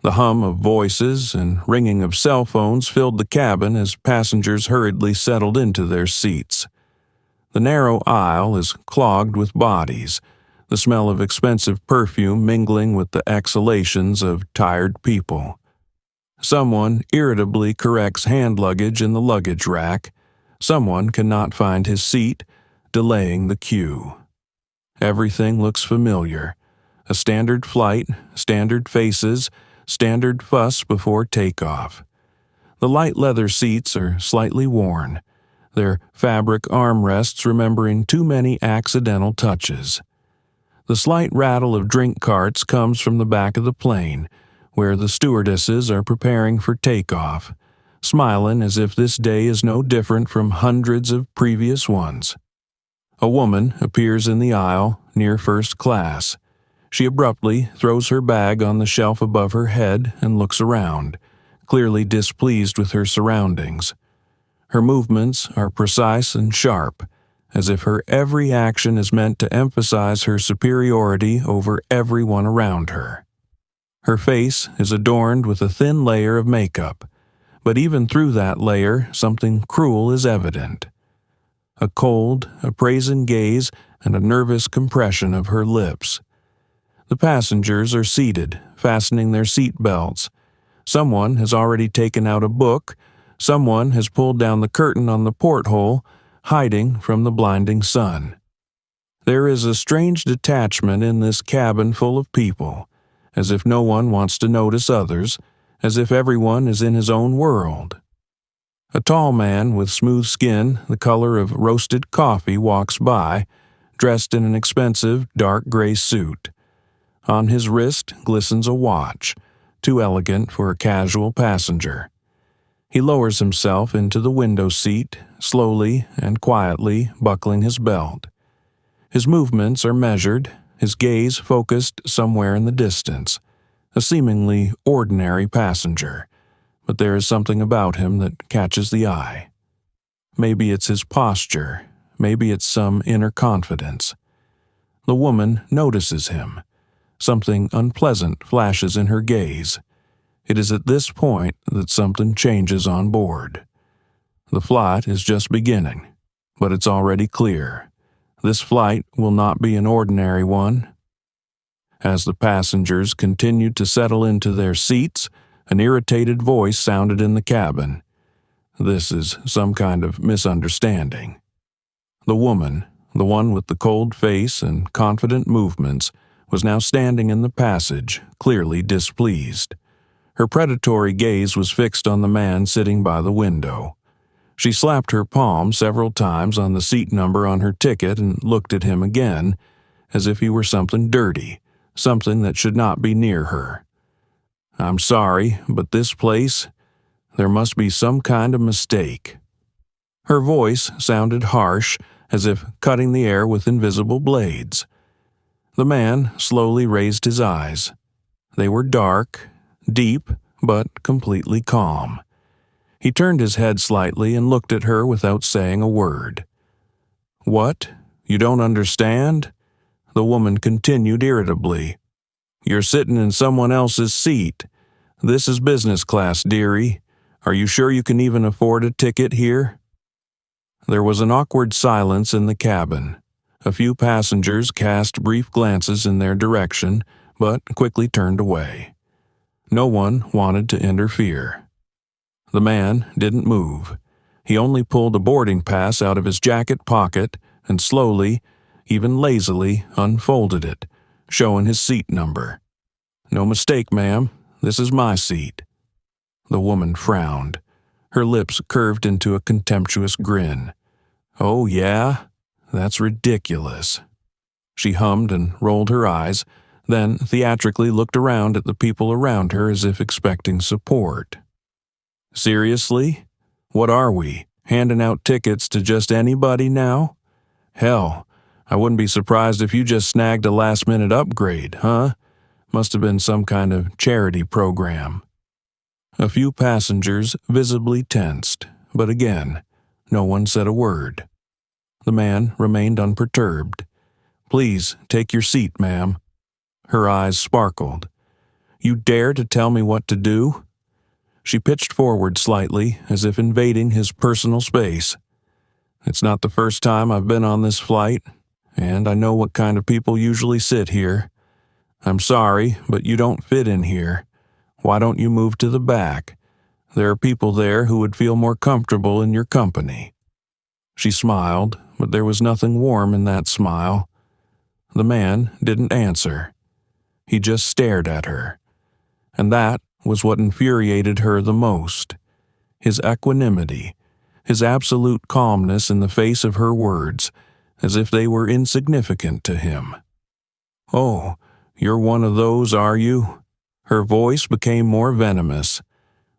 The hum of voices and ringing of cell phones filled the cabin as passengers hurriedly settled into their seats. The narrow aisle is clogged with bodies, the smell of expensive perfume mingling with the exhalations of tired people. Someone irritably corrects hand luggage in the luggage rack. Someone cannot find his seat, delaying the queue. Everything looks familiar. A standard flight, standard faces, standard fuss before takeoff. The light leather seats are slightly worn, their fabric armrests remembering too many accidental touches. The slight rattle of drink carts comes from the back of the plane, where the stewardesses are preparing for takeoff, smiling as if this day is no different from hundreds of previous ones. A woman appears in the aisle near first class. She abruptly throws her bag on the shelf above her head and looks around, clearly displeased with her surroundings. Her movements are precise and sharp, as if her every action is meant to emphasize her superiority over everyone around her. Her face is adorned with a thin layer of makeup, but even through that layer, something cruel is evident. A cold, appraising gaze and a nervous compression of her lips. The passengers are seated, fastening their seat belts. Someone has already taken out a book. Someone has pulled down the curtain on the porthole, hiding from the blinding sun. There is a strange detachment in this cabin full of people, as if no one wants to notice others, as if everyone is in his own world. A tall man with smooth skin, the color of roasted coffee, walks by, dressed in an expensive dark gray suit. On his wrist glistens a watch, too elegant for a casual passenger. He lowers himself into the window seat, slowly and quietly buckling his belt. His movements are measured, his gaze focused somewhere in the distance. A seemingly ordinary passenger, but there is something about him that catches the eye. Maybe it's his posture, maybe it's some inner confidence. The woman notices him. Something unpleasant flashes in her gaze. It is at this point that something changes on board. The flight is just beginning, but it's already clear. This flight will not be an ordinary one. As the passengers continued to settle into their seats, an irritated voice sounded in the cabin. This is some kind of misunderstanding. The woman, the one with the cold face and confident movements, was now standing in the passage, clearly displeased. Her predatory gaze was fixed on the man sitting by the window. She slapped her palm several times on the seat number on her ticket and looked at him again, as if he were something dirty, something that should not be near her. "I'm sorry, but this place, there must be some kind of mistake." Her voice sounded harsh, as if cutting the air with invisible blades. The man slowly raised his eyes. They were dark, deep, but completely calm. He turned his head slightly and looked at her without saying a word. "What? You don't understand?" The woman continued irritably. "You're sitting in someone else's seat. This is business class, dearie. Are you sure you can even afford a ticket here?" There was an awkward silence in the cabin. A few passengers cast brief glances in their direction, but quickly turned away. No one wanted to interfere. The man didn't move. He only pulled a boarding pass out of his jacket pocket and slowly, even lazily, unfolded it, showing his seat number. "No mistake, ma'am. This is my seat." The woman frowned. Her lips curved into a contemptuous grin. "Oh, yeah? That's ridiculous." She hummed and rolled her eyes, then theatrically looked around at the people around her as if expecting support. "Seriously? What are we, handing out tickets to just anybody now? Hell, I wouldn't be surprised if you just snagged a last-minute upgrade, huh? Must have been some kind of charity program." A few passengers visibly tensed, but again, no one said a word. The man remained unperturbed. "Please take your seat, ma'am." Her eyes sparkled. You dare to tell me what to do?" She pitched forward slightly, as if invading his personal space. "It's not the first time I've been on this flight, and I know what kind of people usually sit here. I'm sorry, but you don't fit in here. Why don't you move to the back? There are people there who would feel more comfortable in your company." She smiled, but there was nothing warm in that smile. The man didn't answer. He just stared at her. And that was what infuriated her the most. His equanimity, his absolute calmness in the face of her words, as if they were insignificant to him. "Oh, you're one of those, are you?" Her voice became more venomous.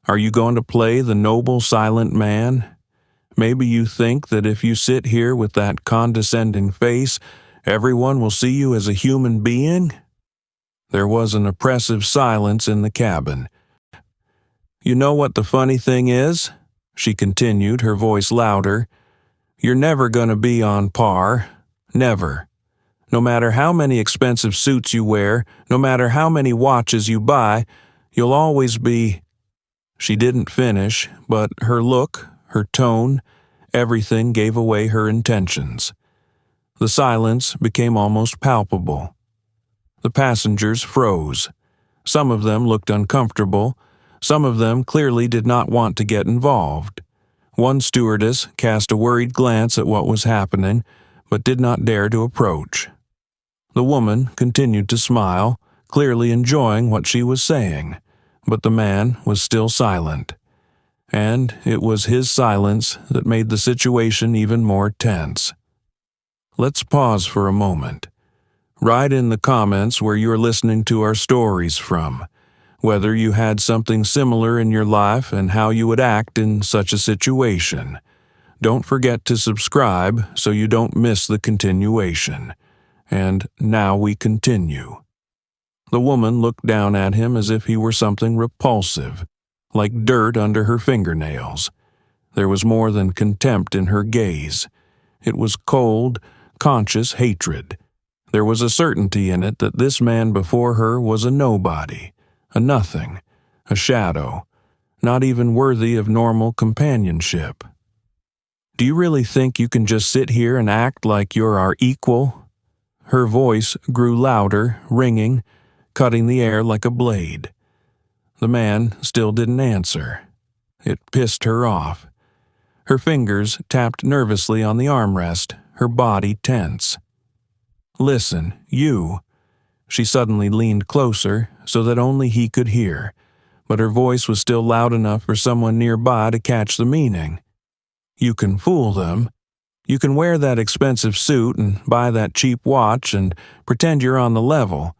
"Are you going to play the noble silent man? Maybe you think that if you sit here with that condescending face, everyone will see you as a human being?" There was an oppressive silence in the cabin. "You know what the funny thing is?" she continued, her voice louder. "You're never going to be on par. Never. No matter how many expensive suits you wear, no matter how many watches you buy, you'll always be—" She didn't finish, but her look, her tone, everything gave away her intentions. The silence became almost palpable. The passengers froze. Some of them looked uncomfortable. Some of them clearly did not want to get involved. One stewardess cast a worried glance at what was happening, but did not dare to approach. The woman continued to smile, clearly enjoying what she was saying, but the man was still silent. And it was his silence that made the situation even more tense. Let's pause for a moment. Write in the comments where you're listening to our stories from, whether you had something similar in your life and how you would act in such a situation. Don't forget to subscribe so you don't miss the continuation. And now we continue. The woman looked down at him as if he were something repulsive, like dirt under her fingernails. There was more than contempt in her gaze. It was cold, conscious hatred. There was a certainty in it that this man before her was a nobody, a nothing, a shadow, not even worthy of normal companionship. "Do you really think you can just sit here and act like you're our equal?" Her voice grew louder, ringing, cutting the air like a blade. The man still didn't answer. It pissed her off. Her fingers tapped nervously on the armrest, her body tense. "Listen, you." She suddenly leaned closer so that only he could hear, but her voice was still loud enough for someone nearby to catch the meaning. "You can fool them. You can wear that expensive suit and buy that cheap watch and pretend you're on the level,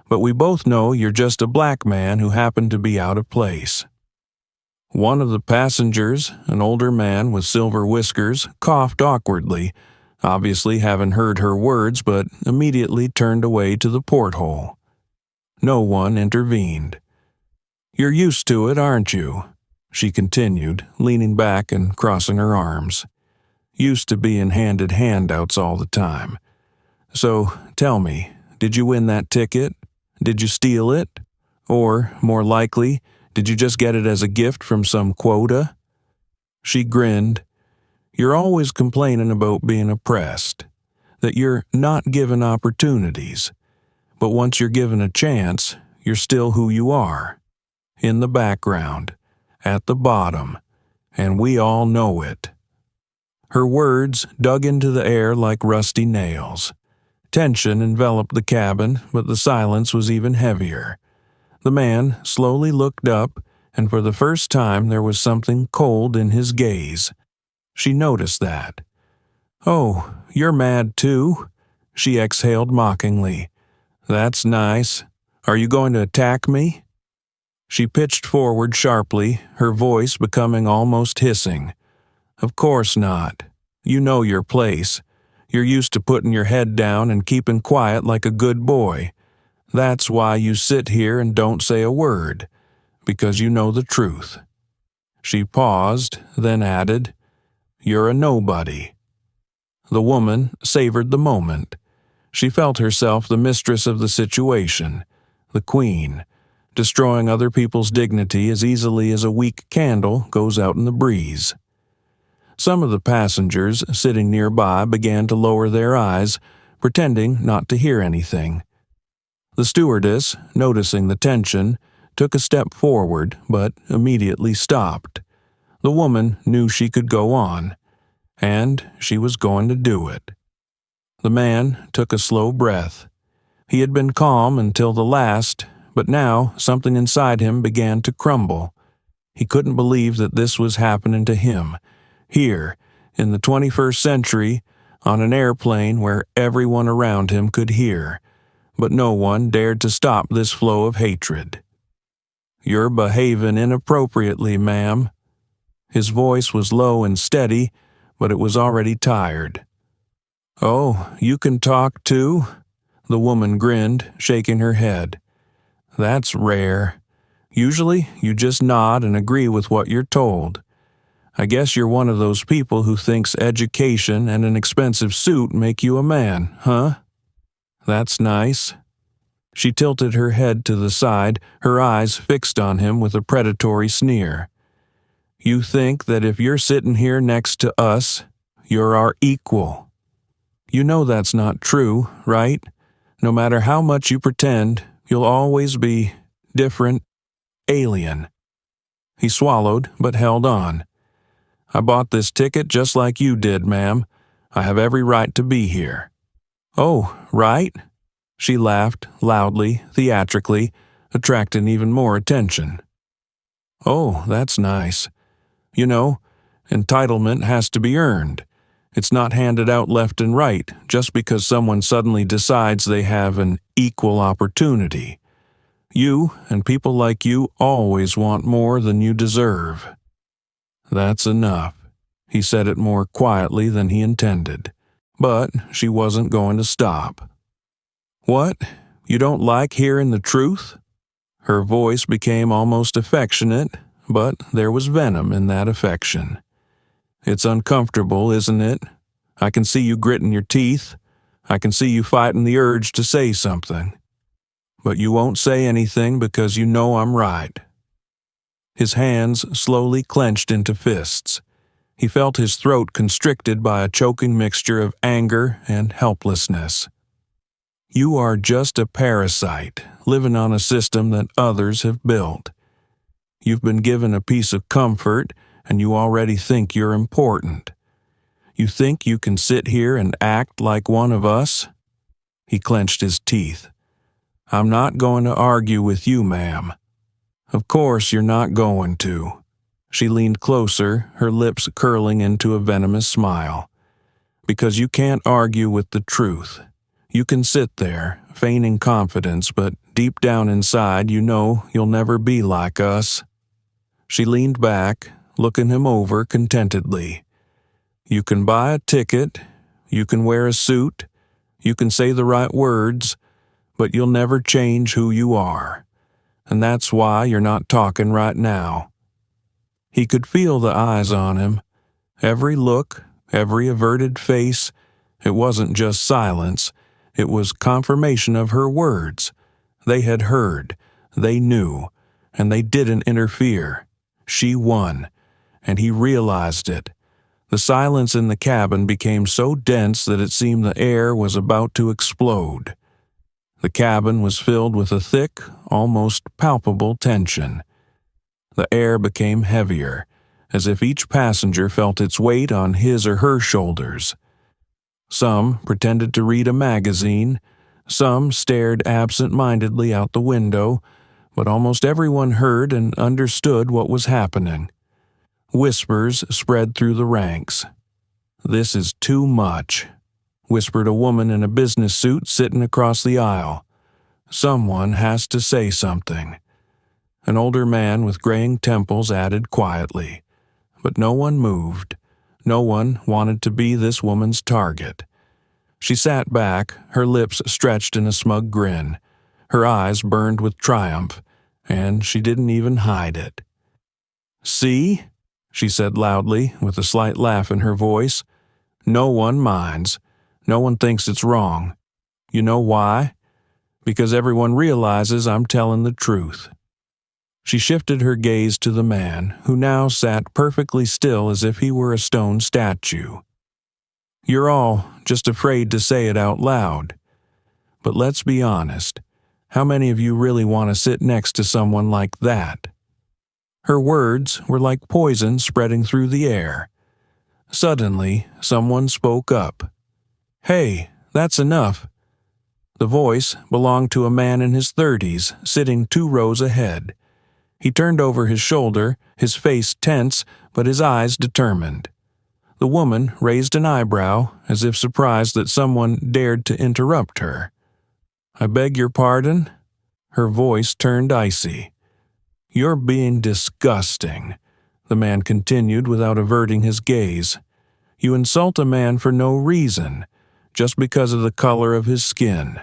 but we both know you're just a black man who happened to be out of place." One of the passengers, an older man with silver whiskers, coughed awkwardly, obviously having heard her words, but immediately turned away to the porthole. No one intervened. "You're used to it, aren't you?" she continued, leaning back and crossing her arms. "Used to being handed handouts all the time. So, tell me, did you win that ticket? Did you steal it? Or, more likely, did you just get it as a gift from some quota?" She grinned. "You're always complaining about being oppressed, that you're not given opportunities. But once you're given a chance, you're still who you are. In the background, at the bottom, and we all know it." Her words dug into the air like rusty nails. Tension enveloped the cabin, but the silence was even heavier. The man slowly looked up, and for the first time there was something cold in his gaze. She noticed that. "Oh, you're mad too?" she exhaled mockingly. "That's nice. Are you going to attack me?" She pitched forward sharply, her voice becoming almost hissing. "Of course not. You know your place. You're used to putting your head down and keeping quiet like a good boy. That's why you sit here and don't say a word, because you know the truth." She paused, then added, "You're a nobody." The woman savored the moment. She felt herself the mistress of the situation, the queen, destroying other people's dignity as easily as a weak candle goes out in the breeze. Some of the passengers sitting nearby began to lower their eyes, pretending not to hear anything. The stewardess, noticing the tension, took a step forward, but immediately stopped. The woman knew she could go on, and she was going to do it. The man took a slow breath. He had been calm until the last, but now something inside him began to crumble. He couldn't believe that this was happening to him, here, in the 21st century, on an airplane where everyone around him could hear, but no one dared to stop this flow of hatred. "You're behaving inappropriately, ma'am." His voice was low and steady, but it was already tired. "Oh, you can talk too?" The woman grinned, shaking her head. "That's rare. Usually, you just nod and agree with what you're told. I guess you're one of those people who thinks education and an expensive suit make you a man, huh? That's nice." She tilted her head to the side, her eyes fixed on him with a predatory sneer. "You think that if you're sitting here next to us, you're our equal. You know that's not true, right? No matter how much you pretend, you'll always be different, alien." He swallowed, but held on. "I bought this ticket just like you did, ma'am. I have every right to be here." "Oh, right?" She laughed, loudly, theatrically, attracting even more attention. "Oh, that's nice. You know, entitlement has to be earned. It's not handed out left and right just because someone suddenly decides they have an equal opportunity. You and people like you always want more than you deserve." "That's enough." He said it more quietly than he intended, but she wasn't going to stop. "What? You don't like hearing the truth?" Her voice became almost affectionate, but there was venom in that affection. "It's uncomfortable, isn't it? I can see you gritting your teeth. I can see you fighting the urge to say something. But you won't say anything because you know I'm right." His hands slowly clenched into fists. He felt his throat constricted by a choking mixture of anger and helplessness. "You are just a parasite, living on a system that others have built. You've been given a piece of comfort, and you already think you're important. You think you can sit here and act like one of us?" He clenched his teeth. "I'm not going to argue with you, ma'am." "Of course you're not going to." She leaned closer, her lips curling into a venomous smile. "Because you can't argue with the truth. You can sit there, feigning confidence, but deep down inside you know you'll never be like us." She leaned back, looking him over contentedly. "You can buy a ticket, you can wear a suit, you can say the right words, but you'll never change who you are. And that's why you're not talking right now." He could feel the eyes on him. Every look, every averted face, it wasn't just silence, it was confirmation of her words. They had heard, they knew, and they didn't interfere. She won, and he realized it. The silence in the cabin became so dense that it seemed the air was about to explode. The cabin was filled with a thick, almost palpable tension. The air became heavier, as if each passenger felt its weight on his or her shoulders. Some pretended to read a magazine, some stared absent-mindedly out the window, but almost everyone heard and understood what was happening. Whispers spread through the ranks. "This is too much," whispered a woman in a business suit sitting across the aisle. "Someone has to say something." An older man with graying temples added quietly. But no one moved. No one wanted to be this woman's target. She sat back, her lips stretched in a smug grin. Her eyes burned with triumph, and she didn't even hide it. "See?" she said loudly, with a slight laugh in her voice. "No one minds. No one thinks it's wrong. You know why? Because everyone realizes I'm telling the truth. She shifted her gaze to the man, who now sat perfectly still as if he were a stone statue. "You're all just afraid to say it out loud. But let's be honest, how many of you really want to sit next to someone like that?" Her words were like poison spreading through the air. Suddenly, someone spoke up. "Hey, that's enough." The voice belonged to a man in his 30s, sitting 2 rows ahead. He turned over his shoulder, his face tense, but his eyes determined. The woman raised an eyebrow, as if surprised that someone dared to interrupt her. "I beg your pardon?" Her voice turned icy. "You're being disgusting," the man continued without averting his gaze. "You insult a man for no reason, just because of the color of his skin."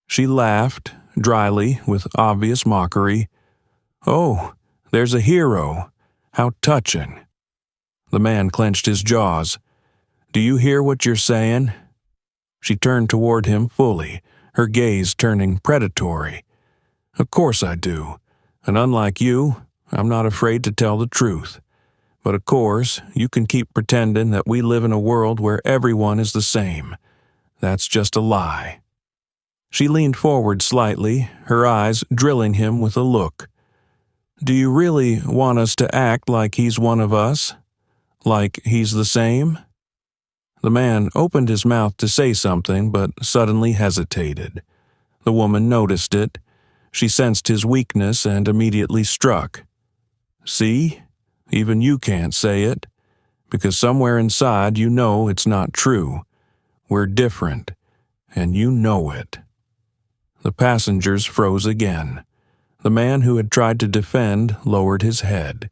She laughed, dryly, with obvious mockery. "Oh, there's a hero. How touching." The man clenched his jaws. "Do you hear what you're saying?" She turned toward him fully, her gaze turning predatory. "Of course I do. And unlike you, I'm not afraid to tell the truth. But of course, you can keep pretending that we live in a world where everyone is the same. That's just a lie." She leaned forward slightly, her eyes drilling him with a look. "Do you really want us to act like he's one of us? Like he's the same?" The man opened his mouth to say something, but suddenly hesitated. The woman noticed it. She sensed his weakness and immediately struck. "See? Even you can't say it. Because somewhere inside you know it's not true. We're different, and you know it." The passengers froze again. The man who had tried to defend lowered his head.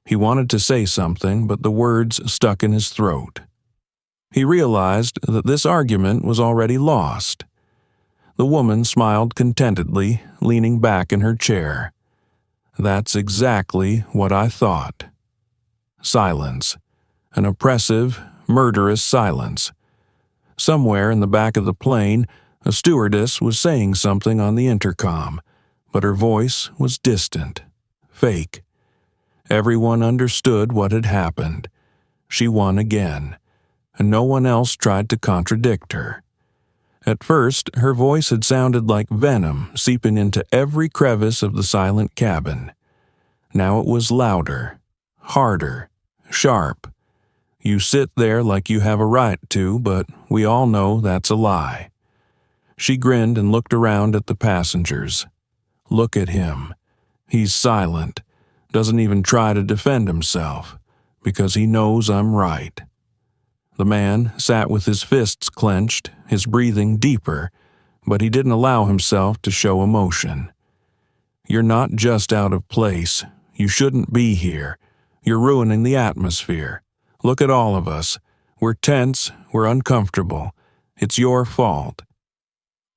He wanted to say something, but the words stuck in his throat. He realized that this argument was already lost. The woman smiled contentedly, leaning back in her chair. "That's exactly what I thought." Silence. An oppressive, murderous silence. Somewhere in the back of the plane, a stewardess was saying something on the intercom, but her voice was distant, fake. Everyone understood what had happened. She won again, and no one else tried to contradict her. At first, her voice had sounded like venom seeping into every crevice of the silent cabin. Now it was louder, harder, sharp. You sit there like you have a right to, but we all know that's a lie. She grinned and looked around at the passengers. "Look at him. He's silent, doesn't even try to defend himself, because he knows I'm right." The man sat with his fists clenched, his breathing deeper, but he didn't allow himself to show emotion. "You're not just out of place. You shouldn't be here. You're ruining the atmosphere. Look at all of us. We're tense, we're uncomfortable. It's your fault."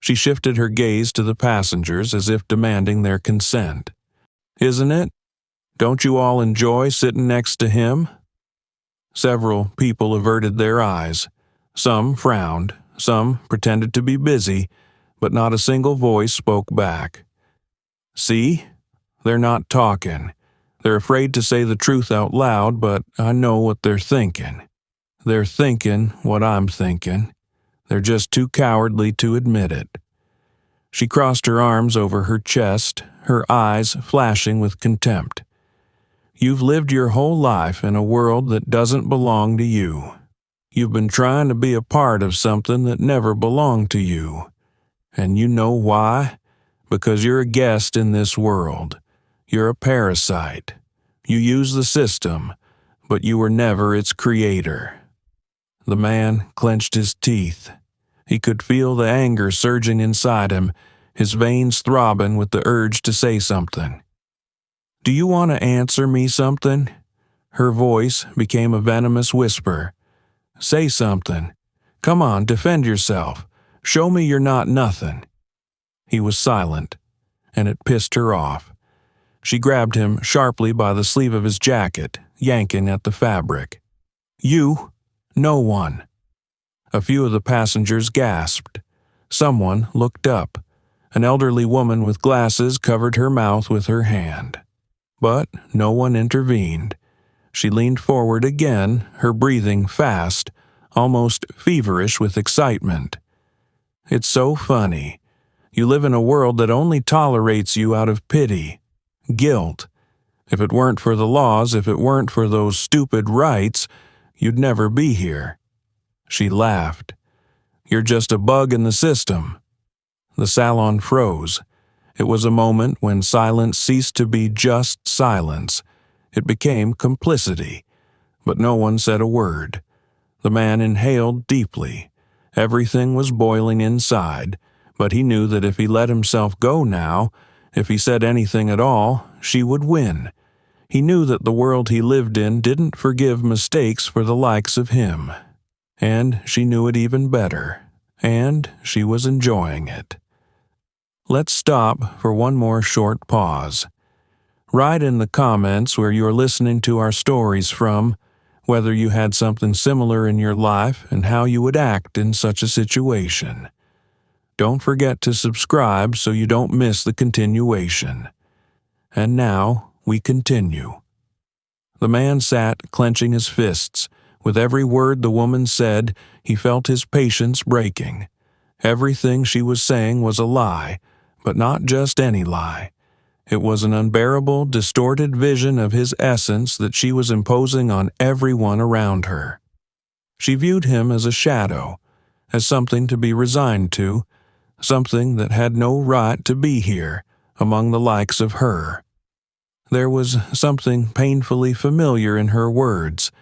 She shifted her gaze to the passengers as if demanding their consent. "Isn't it? Don't you all enjoy sitting next to him?" Several people averted their eyes. Some frowned, some pretended to be busy, but not a single voice spoke back. "See? They're not talking. They're afraid to say the truth out loud, but I know what they're thinking. They're thinking what I'm thinking. They're just too cowardly to admit it." She crossed her arms over her chest, her eyes flashing with contempt. "You've lived your whole life in a world that doesn't belong to you. You've been trying to be a part of something that never belonged to you. And you know why? Because you're a guest in this world. You're a parasite. You use the system, but you were never its creator." The man clenched his teeth. He could feel the anger surging inside him, his veins throbbing with the urge to say something. "Do you want to answer me something?" Her voice became a venomous whisper. "Say something. Come on, defend yourself. Show me you're not nothing." He was silent, and it pissed her off. She grabbed him sharply by the sleeve of his jacket, yanking at the fabric. "You? No one." A few of the passengers gasped. Someone looked up. An elderly woman with glasses covered her mouth with her hand. But no one intervened. She leaned forward again, her breathing fast, almost feverish with excitement. It's so funny. You live in a world that only tolerates you out of pity, guilt. If it weren't for the laws, if it weren't for those stupid rights, you'd never be here. She laughed. You're just a bug in the system. The salon froze. It was a moment when silence ceased to be just silence. It became complicity. But no one said a word. The man inhaled deeply. Everything was boiling inside, but he knew that if he let himself go now, if he said anything at all, she would win. He knew that the world he lived in didn't forgive mistakes for the likes of him. And she knew it even better. And she was enjoying it. Let's stop for one more short pause. Write in the comments where you're listening to our stories from, whether you had something similar in your life and how you would act in such a situation. Don't forget to subscribe so you don't miss the continuation. And now we continue. The man sat clenching his fists. With every word the woman said, he felt his patience breaking. Everything she was saying was a lie, but not just any lie. It was an unbearable, distorted vision of his essence that she was imposing on everyone around her. She viewed him as a shadow, as something to be resigned to, something that had no right to be here, among the likes of her. There was something painfully familiar in her words,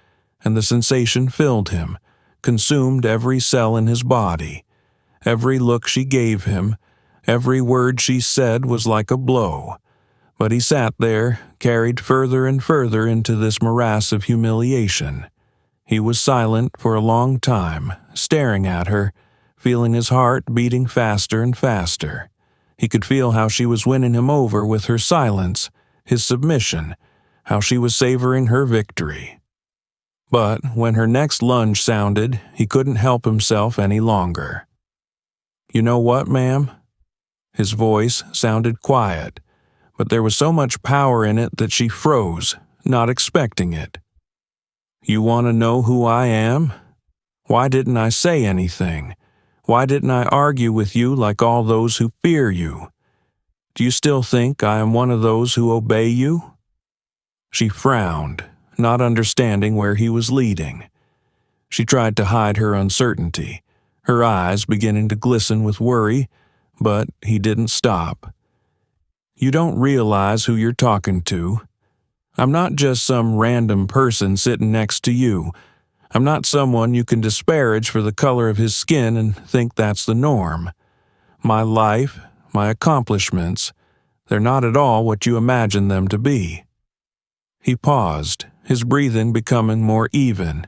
and the sensation filled him, consumed every cell in his body. Every look she gave him, every word she said was like a blow. But he sat there, carried further and further into this morass of humiliation. He was silent for a long time, staring at her, feeling his heart beating faster and faster. He could feel how she was winning him over with her silence, his submission, how she was savoring her victory. But when her next lunge sounded, he couldn't help himself any longer. "You know what, ma'am?" His voice sounded quiet, but there was so much power in it that she froze, not expecting it. "You want to know who I am? Why didn't I say anything? Why didn't I argue with you like all those who fear you? Do you still think I am one of those who obey you?" She frowned, not understanding where he was leading. She tried to hide her uncertainty, her eyes beginning to glisten with worry, but he didn't stop. "You don't realize who you're talking to. I'm not just some random person sitting next to you. I'm not someone you can disparage for the color of his skin and think that's the norm. My life, my accomplishments, they're not at all what you imagine them to be." He paused, his breathing becoming more even.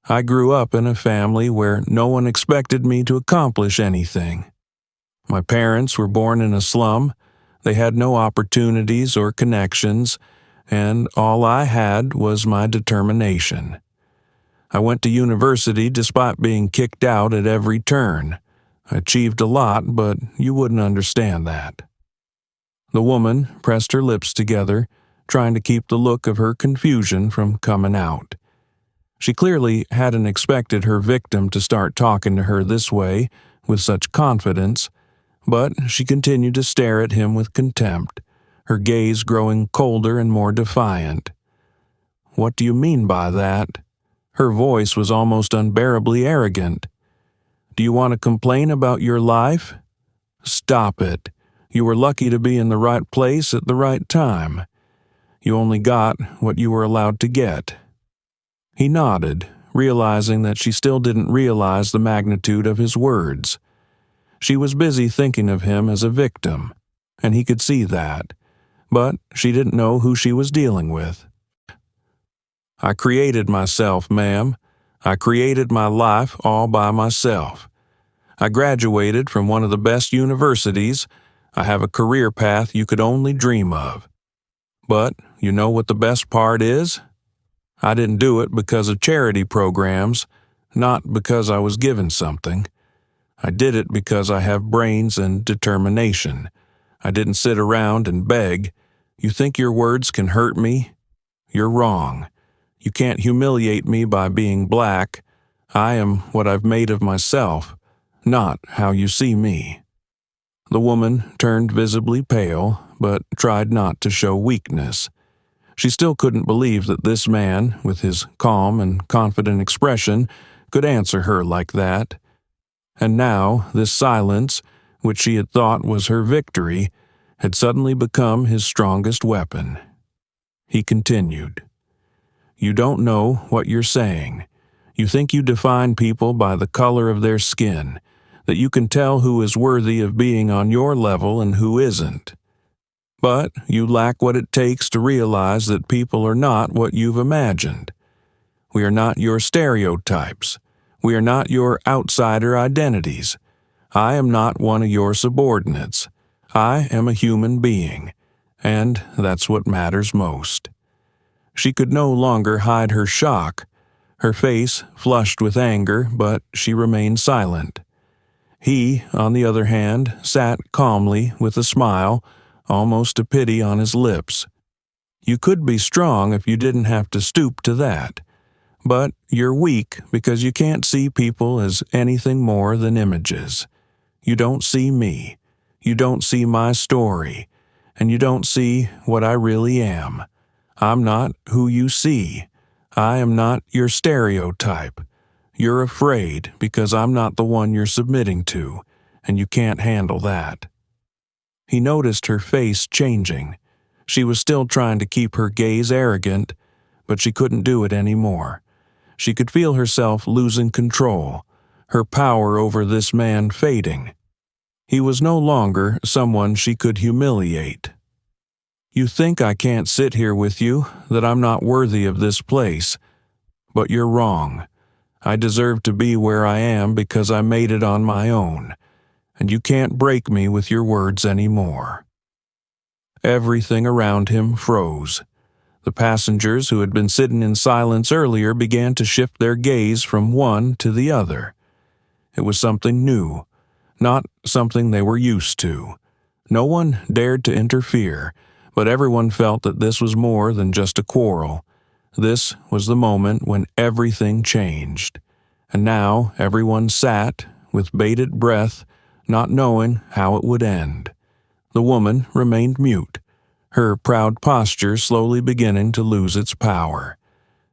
"I grew up in a family where no one expected me to accomplish anything. My parents were born in a slum. They had no opportunities or connections, and all I had was my determination. I went to university despite being kicked out at every turn. I achieved a lot, but you wouldn't understand that." The woman pressed her lips together, trying to keep the look of her confusion from coming out. She clearly hadn't expected her victim to start talking to her this way, with such confidence, but she continued to stare at him with contempt, her gaze growing colder and more defiant. "What do you mean by that?" Her voice was almost unbearably arrogant. "Do you want to complain about your life? Stop it. You were lucky to be in the right place at the right time. You only got what you were allowed to get." He nodded, realizing that she still didn't realize the magnitude of his words. She was busy thinking of him as a victim, and he could see that, but she didn't know who she was dealing with. "I created myself, ma'am. I created my life all by myself. I graduated from one of the best universities. I have a career path you could only dream of. But you know what the best part is? I didn't do it because of charity programs, not because I was given something. I did it because I have brains and determination. I didn't sit around and beg. You think your words can hurt me? You're wrong. You can't humiliate me by being black. I am what I've made of myself, not how you see me." The woman turned visibly pale, but tried not to show weakness. She still couldn't believe that this man, with his calm and confident expression, could answer her like that. And now this silence, which she had thought was her victory, had suddenly become his strongest weapon. He continued, "You don't know what you're saying. You think you define people by the color of their skin, that you can tell who is worthy of being on your level and who isn't. But you lack what it takes to realize that people are not what you've imagined. We are not your stereotypes. We are not your outsider identities. I am not one of your subordinates. I am a human being, and that's what matters most." She could no longer hide her shock. Her face flushed with anger, but she remained silent. He, on the other hand, sat calmly with a smile, almost a pity on his lips. "You could be strong if you didn't have to stoop to that. But you're weak because you can't see people as anything more than images. You don't see me. You don't see my story. And you don't see what I really am. I'm not who you see. I am not your stereotype. You're afraid because I'm not the one you're submitting to, and you can't handle that." He noticed her face changing. She was still trying to keep her gaze arrogant, but she couldn't do it anymore. She could feel herself losing control, her power over this man fading. He was no longer someone she could humiliate. "You think I can't sit here with you, that I'm not worthy of this place. But you're wrong. I deserve to be where I am because I made it on my own, and you can't break me with your words anymore." Everything around him froze. The passengers who had been sitting in silence earlier began to shift their gaze from one to the other. It was something new, not something they were used to. No one dared to interfere, but everyone felt that this was more than just a quarrel. This was the moment when everything changed. And now everyone sat, with bated breath, not knowing how it would end. The woman remained mute, her proud posture slowly beginning to lose its power.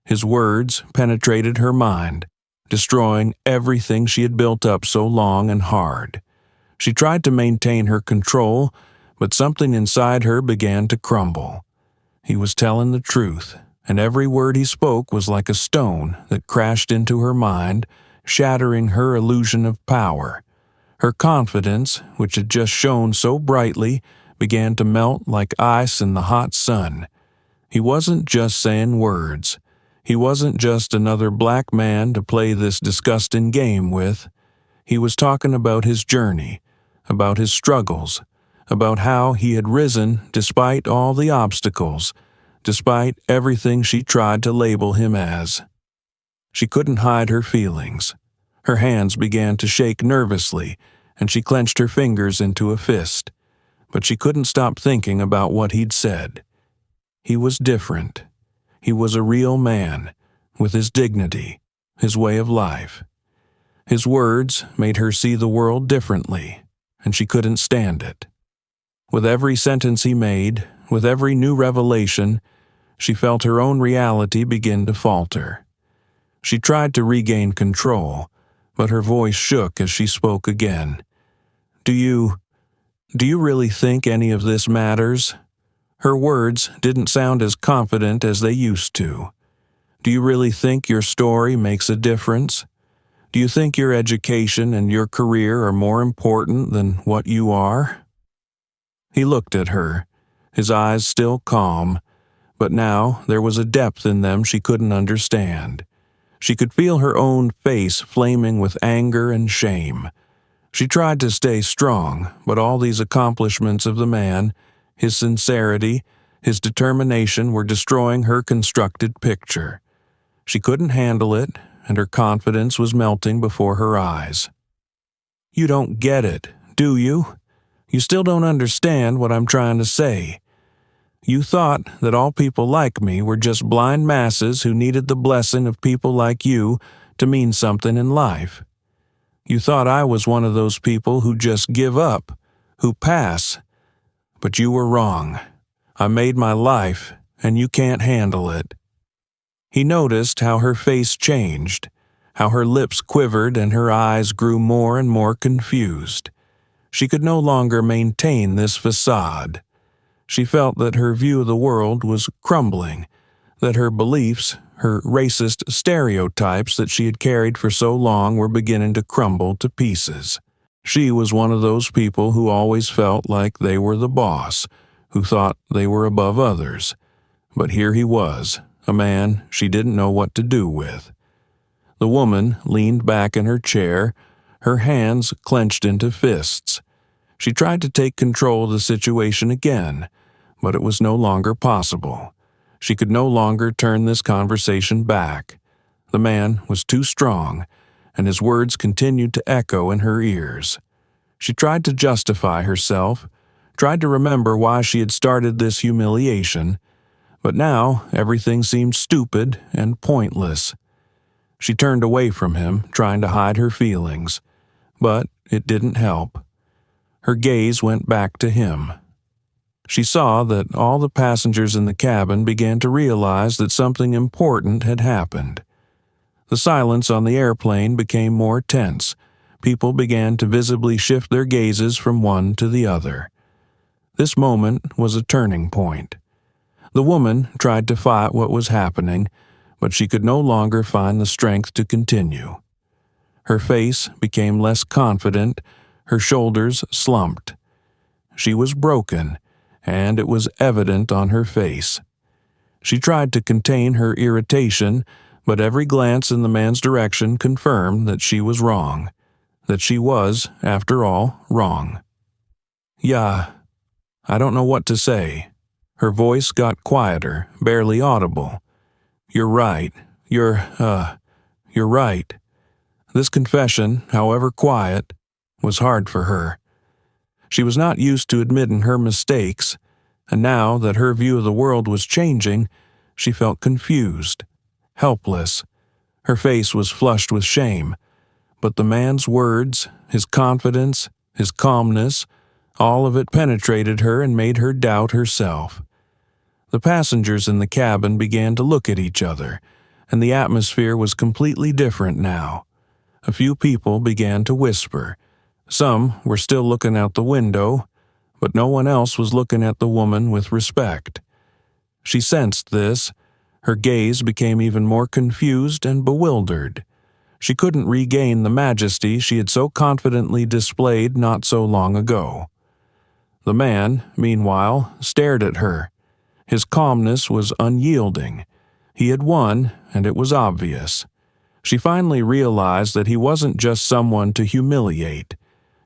His words penetrated her mind, destroying everything she had built up so long and hard. She tried to maintain her control, but something inside her began to crumble. He was telling the truth, and every word he spoke was like a stone that crashed into her mind, shattering her illusion of power. Her confidence, which had just shone so brightly, began to melt like ice in the hot sun. He wasn't just saying words. He wasn't just another black man to play this disgusting game with. He was talking about his journey, about his struggles, about how he had risen despite all the obstacles, despite everything she tried to label him as. She couldn't hide her feelings. Her hands began to shake nervously, and she clenched her fingers into a fist. But she couldn't stop thinking about what he'd said. He was different. He was a real man, with his dignity, his way of life. His words made her see the world differently, and she couldn't stand it. With every sentence he made, with every new revelation, she felt her own reality begin to falter. She tried to regain control, but her voice shook as she spoke again. Do you really think any of this matters?" Her words didn't sound as confident as they used to. "Do you really think your story makes a difference? Do you think your education and your career are more important than what you are?" He looked at her, his eyes still calm, but now there was a depth in them she couldn't understand. She could feel her own face flaming with anger and shame. She tried to stay strong, but all these accomplishments of the man, his sincerity, his determination were destroying her constructed picture. She couldn't handle it, and her confidence was melting before her eyes. "You don't get it, do you? You still don't understand what I'm trying to say. You thought that all people like me were just blind masses who needed the blessing of people like you to mean something in life. You thought I was one of those people who just give up, who pass. But you were wrong. I made my life, and you can't handle it." He noticed how her face changed, how her lips quivered and her eyes grew more and more confused. She could no longer maintain this facade. She felt that her view of the world was crumbling, that her beliefs, her racist stereotypes that she had carried for so long were beginning to crumble to pieces. She was one of those people who always felt like they were the boss, who thought they were above others. But here he was, a man she didn't know what to do with. The woman leaned back in her chair, her hands clenched into fists. She tried to take control of the situation again, but it was no longer possible. She could no longer turn this conversation back. The man was too strong, and his words continued to echo in her ears. She tried to justify herself, tried to remember why she had started this humiliation, but now everything seemed stupid and pointless. She turned away from him, trying to hide her feelings, but it didn't help. Her gaze went back to him. She saw that all the passengers in the cabin began to realize that something important had happened. The silence on the airplane became more tense. People began to visibly shift their gazes from one to the other. This moment was a turning point. The woman tried to fight what was happening, but she could no longer find the strength to continue. Her face became less confident, her shoulders slumped. She was broken, and it was evident on her face. She tried to contain her irritation, but every glance in the man's direction confirmed that she was wrong, that she was, after all, wrong. "Yeah, I don't know what to say." Her voice got quieter, barely audible. "You're right. You're right." This confession, however quiet, was hard for her. She was not used to admitting her mistakes, and now that her view of the world was changing, she felt confused, helpless. Her face was flushed with shame, but the man's words, his confidence, his calmness, all of it penetrated her and made her doubt herself. The passengers in the cabin began to look at each other, and the atmosphere was completely different now. A few people began to whisper. Some were still looking out the window, but no one else was looking at the woman with respect. She sensed this. Her gaze became even more confused and bewildered. She couldn't regain the majesty she had so confidently displayed not so long ago. The man, meanwhile, stared at her. His calmness was unyielding. He had won, and it was obvious. She finally realized that he wasn't just someone to humiliate.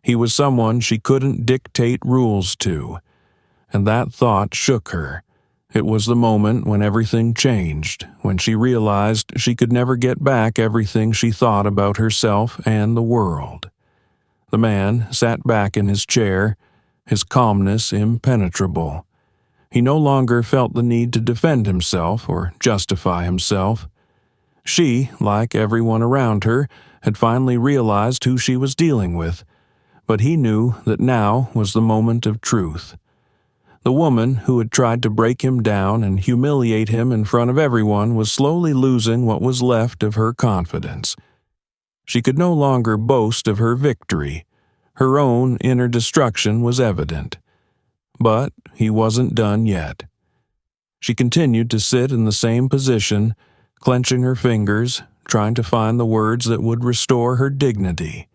He was someone she couldn't dictate rules to. And that thought shook her. It was the moment when everything changed, when she realized she could never get back everything she thought about herself and the world. The man sat back in his chair, his calmness impenetrable. He no longer felt the need to defend himself or justify himself. She, like everyone around her, had finally realized who she was dealing with, but he knew that now was the moment of truth. The woman who had tried to break him down and humiliate him in front of everyone was slowly losing what was left of her confidence. She could no longer boast of her victory. Her own inner destruction was evident. But he wasn't done yet. She continued to sit in the same position, clenching her fingers, trying to find the words that would restore her dignity.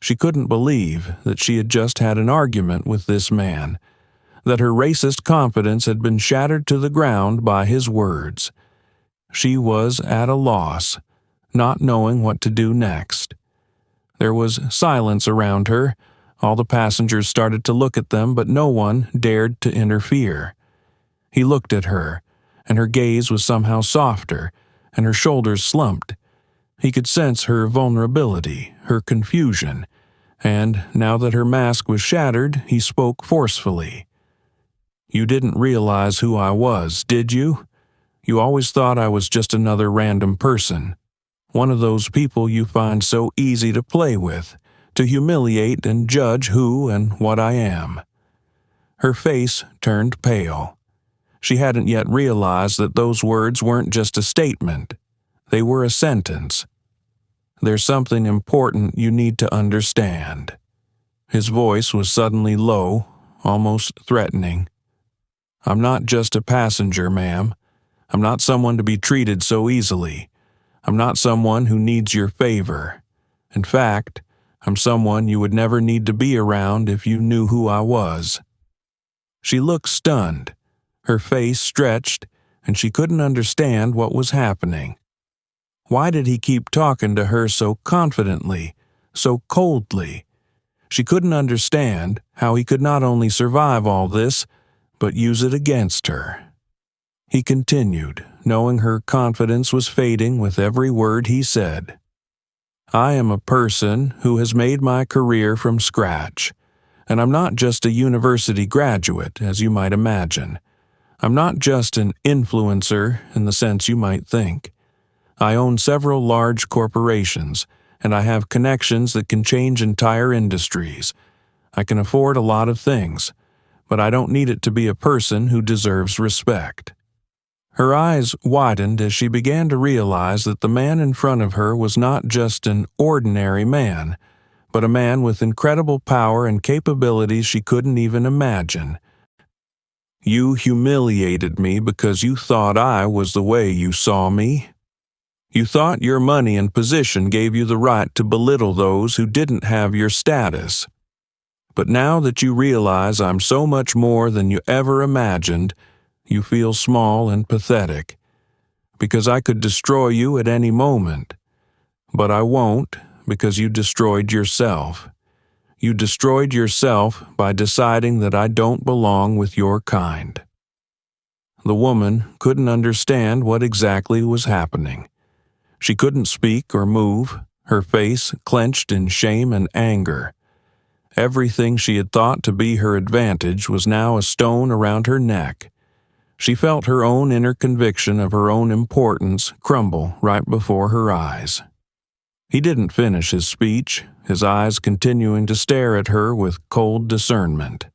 She couldn't believe that she had just had an argument with this man, that her racist confidence had been shattered to the ground by his words. She was at a loss, not knowing what to do next. There was silence around her. All the passengers started to look at them, but no one dared to interfere. He looked at her, and her gaze was somehow softer, and her shoulders slumped. He could sense her vulnerability, her confusion, and now that her mask was shattered, he spoke forcefully. You didn't realize who I was, did you? You always thought I was just another random person. One of those people you find so easy to play with, to humiliate and judge who and what I am." Her face turned pale. She hadn't yet realized that those words weren't just a statement. They were a sentence. "There's something important you need to understand." His voice was suddenly low, almost threatening. "I'm not just a passenger, ma'am. I'm not someone to be treated so easily. I'm not someone who needs your favor. In fact, I'm someone you would never need to be around if you knew who I was." She looked stunned. Her face stretched, and she couldn't understand what was happening. Why did he keep talking to her so confidently, so coldly? She couldn't understand how he could not only survive all this, but use it against her. He continued, knowing her confidence was fading with every word he said. "I am a person who has made my career from scratch, and I'm not just a university graduate, as you might imagine. I'm not just an influencer in the sense you might think. I own several large corporations, and I have connections that can change entire industries. I can afford a lot of things, but I don't need it to be a person who deserves respect." Her eyes widened as she began to realize that the man in front of her was not just an ordinary man, but a man with incredible power and capabilities she couldn't even imagine. "You humiliated me because you thought I was the way you saw me. You thought your money and position gave you the right to belittle those who didn't have your status. But now that you realize I'm so much more than you ever imagined, you feel small and pathetic. Because I could destroy you at any moment. But I won't, because you destroyed yourself. You destroyed yourself by deciding that I don't belong with your kind." The woman couldn't understand what exactly was happening. She couldn't speak or move, her face clenched in shame and anger. Everything she had thought to be her advantage was now a stone around her neck. She felt her own inner conviction of her own importance crumble right before her eyes. He didn't finish his speech, his eyes continuing to stare at her with cold discernment.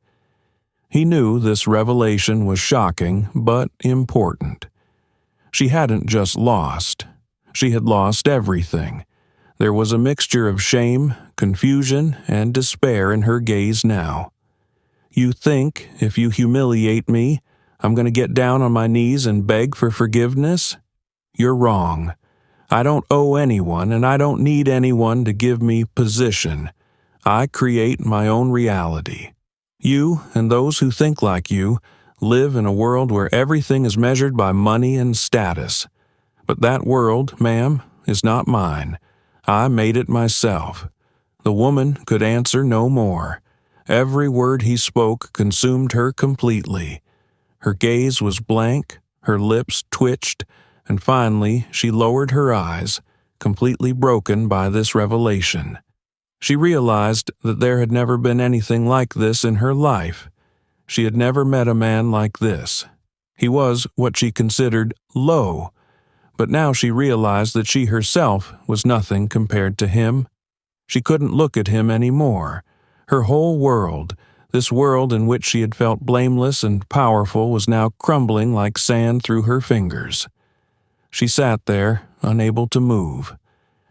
He knew this revelation was shocking but important. She hadn't just lost. She had lost everything. There was a mixture of shame, confusion, and despair in her gaze now. "You think, if you humiliate me, I'm going to get down on my knees and beg for forgiveness? You're wrong. I don't owe anyone, and I don't need anyone to give me position. I create my own reality. You, and those who think like you, live in a world where everything is measured by money and status. But that world, ma'am, is not mine. I made it myself." The woman could answer no more. Every word he spoke consumed her completely. Her gaze was blank, her lips twitched, and finally she lowered her eyes, completely broken by this revelation. She realized that there had never been anything like this in her life. She had never met a man like this. He was what she considered low, but now she realized that she herself was nothing compared to him. She couldn't look at him anymore. Her whole world, this world in which she had felt blameless and powerful, was now crumbling like sand through her fingers. She sat there, unable to move.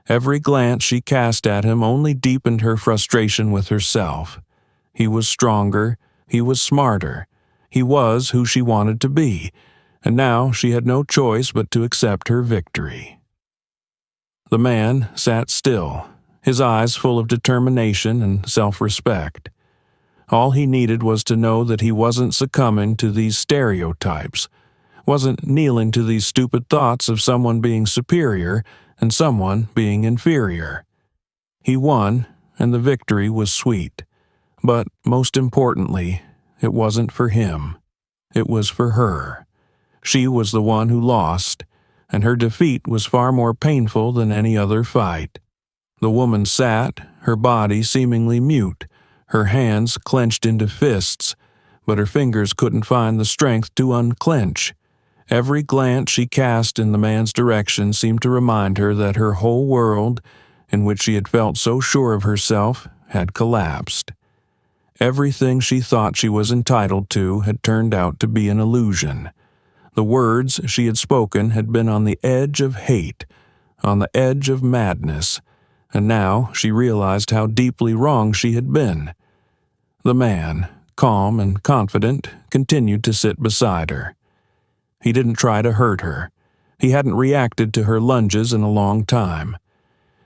Every glance she cast at him only deepened her frustration with herself. He was stronger, he was smarter, he was who she wanted to be, and now she had no choice but to accept her victory. The man sat still, his eyes full of determination and self-respect. All he needed was to know that he wasn't succumbing to these stereotypes, wasn't kneeling to these stupid thoughts of someone being superior and someone being inferior. He won, and the victory was sweet. But most importantly, it wasn't for him. It was for her. She was the one who lost, and her defeat was far more painful than any other fight. The woman sat, her body seemingly mute, her hands clenched into fists, but her fingers couldn't find the strength to unclench. Every glance she cast in the man's direction seemed to remind her that her whole world, in which she had felt so sure of herself, had collapsed. Everything she thought she was entitled to had turned out to be an illusion. The words she had spoken had been on the edge of hate, on the edge of madness, and now she realized how deeply wrong she had been. The man, calm and confident, continued to sit beside her. He didn't try to hurt her. He hadn't reacted to her lunges in a long time.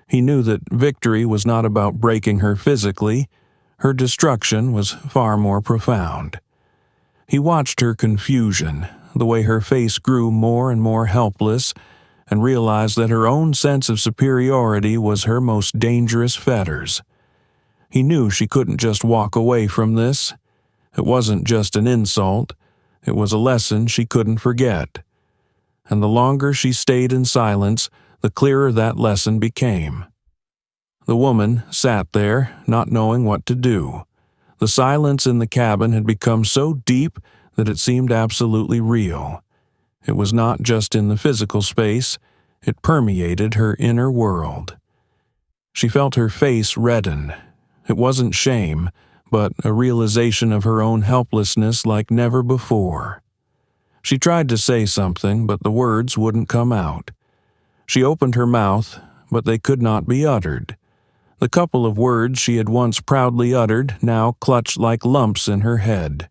He knew that victory was not about breaking her physically. Her destruction was far more profound. He watched her confusion, the way her face grew more and more helpless, and realized that her own sense of superiority was her most dangerous fetters. He knew she couldn't just walk away from this. It wasn't just an insult. It was a lesson she couldn't forget. And the longer she stayed in silence, the clearer that lesson became. The woman sat there, not knowing what to do. The silence in the cabin had become so deep that it seemed absolutely real. It was not just in the physical space, it permeated her inner world. She felt her face redden. It wasn't shame, but a realization of her own helplessness like never before. She tried to say something, but the words wouldn't come out. She opened her mouth, but they could not be uttered. The couple of words she had once proudly uttered now clutched like lumps in her head.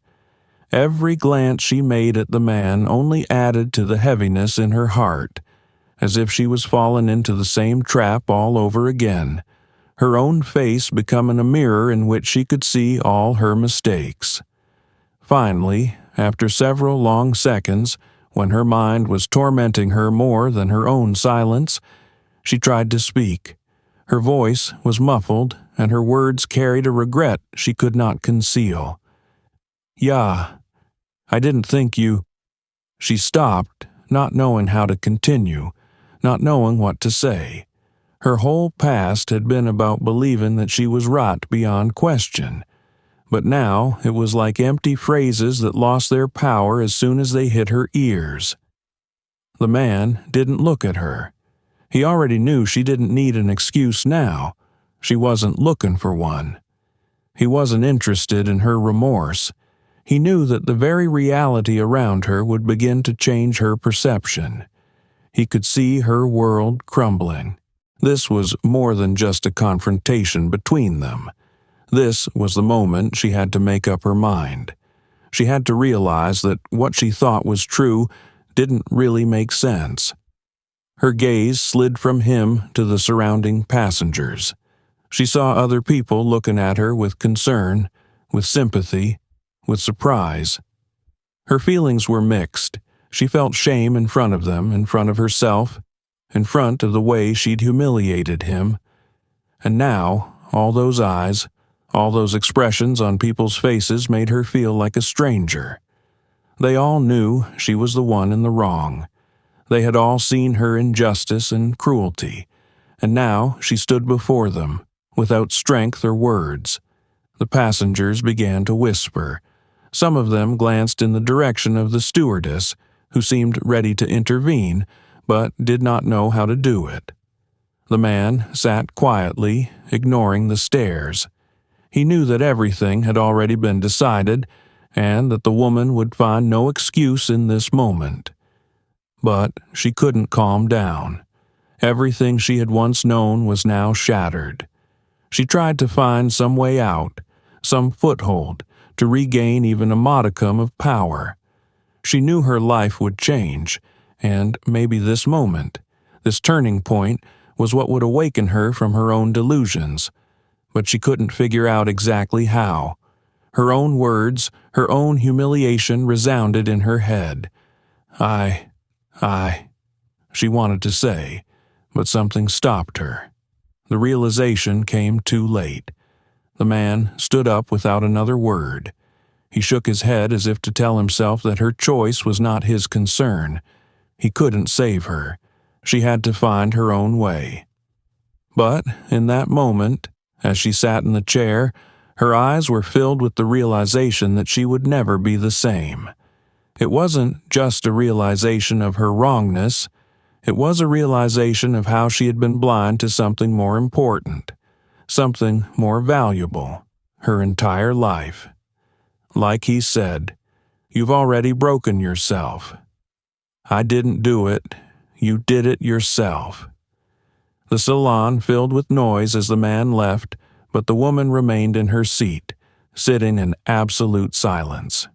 Every glance she made at the man only added to the heaviness in her heart, as if she was fallen into the same trap all over again, her own face becoming a mirror in which she could see all her mistakes. Finally, after several long seconds, when her mind was tormenting her more than her own silence, she tried to speak. Her voice was muffled, and her words carried a regret she could not conceal. "Yeah, I didn't think you—" She stopped, not knowing how to continue, not knowing what to say. Her whole past had been about believing that she was right beyond question, but now it was like empty phrases that lost their power as soon as they hit her ears. The man didn't look at her. He already knew she didn't need an excuse now. She wasn't looking for one. He wasn't interested in her remorse. He knew that the very reality around her would begin to change her perception. He could see her world crumbling. This was more than just a confrontation between them. This was the moment she had to make up her mind. She had to realize that what she thought was true didn't really make sense. Her gaze slid from him to the surrounding passengers. She saw other people looking at her with concern, with sympathy, with surprise. Her feelings were mixed. She felt shame in front of them, in front of herself, in front of the way she'd humiliated him. And now, all those eyes, all those expressions on people's faces made her feel like a stranger. They all knew she was the one in the wrong. They had all seen her injustice and cruelty, and now she stood before them, without strength or words. The passengers began to whisper. Some of them glanced in the direction of the stewardess, who seemed ready to intervene, but did not know how to do it. The man sat quietly, ignoring the stares. He knew that everything had already been decided, and that the woman would find no excuse in this moment. But she couldn't calm down. Everything she had once known was now shattered. She tried to find some way out, some foothold, to regain even a modicum of power. She knew her life would change, and maybe this moment, this turning point, was what would awaken her from her own delusions. But she couldn't figure out exactly how. Her own words, her own humiliation resounded in her head. I, she wanted to say, but something stopped her. The realization came too late. The man stood up without another word. He shook his head as if to tell himself that her choice was not his concern. He couldn't save her. She had to find her own way. But in that moment, as she sat in the chair, Her eyes were filled with the realization that she would never be the same. It wasn't just a realization of her wrongness. It was a realization of how she had been blind to something more important, something more valuable, her entire life. Like he said, "You've already broken yourself." "I didn't do it. You did it yourself." The salon filled with noise as the man left, but the woman remained in her seat, sitting in absolute silence.